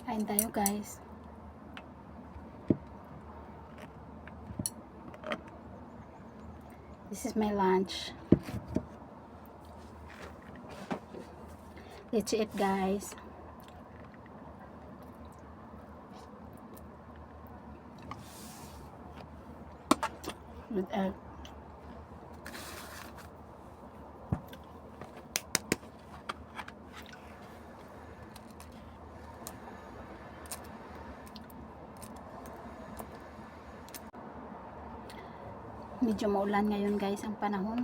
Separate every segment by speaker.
Speaker 1: Kain tayo guys. This is my lunch. Let's eat guys. With egg. Medyo maulan ngayon guys ang panahon.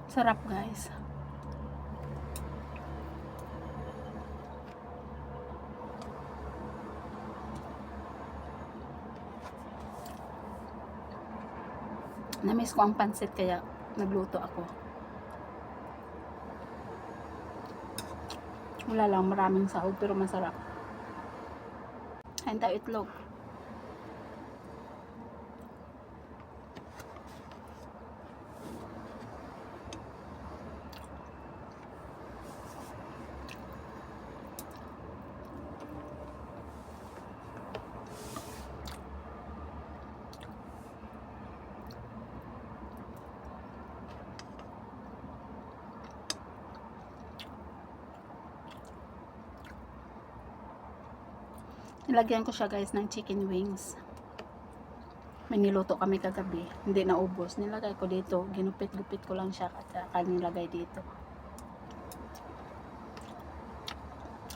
Speaker 1: Sarap guys. Namiss ko ang pansit kaya nagluto ako. Wala lang maraming sahog pero masarap. Kain tayo itlog. Nilagyan ko siya guys ng chicken wings. May niluto kami kagabi. Hindi naubos. Nilagay ko dito. Ginupit-gupit ko lang siya at saka nilagay dito.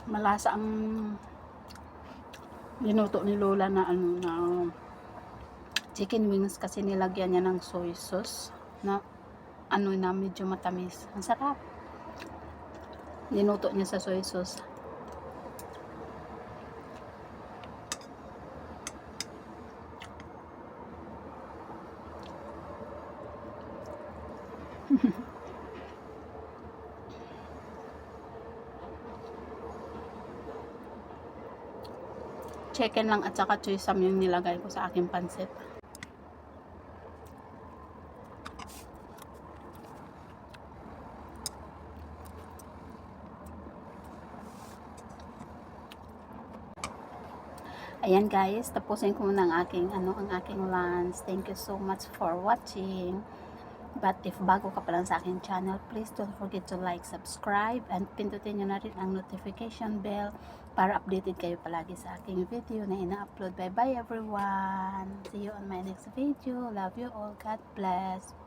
Speaker 1: Malasa ang niluto ni Lola na chicken wings kasi nilagyan niya ng soy sauce na na medyo matamis. Ang sarap. Niluto niya sa soy sauce. Chicken lang at saka choy sam yung nilagay ko sa aking pansit. Ayan guys, tapusin ko muna ang aking lunch. Thank you so much for watching. But if bago ka pa lang sa aking channel, please don't forget to like, subscribe, and pindutin nyo na rin ang notification bell para updated kayo palagi sa aking video na ina-upload. Bye bye everyone! See you on my next video. Love you all. God bless.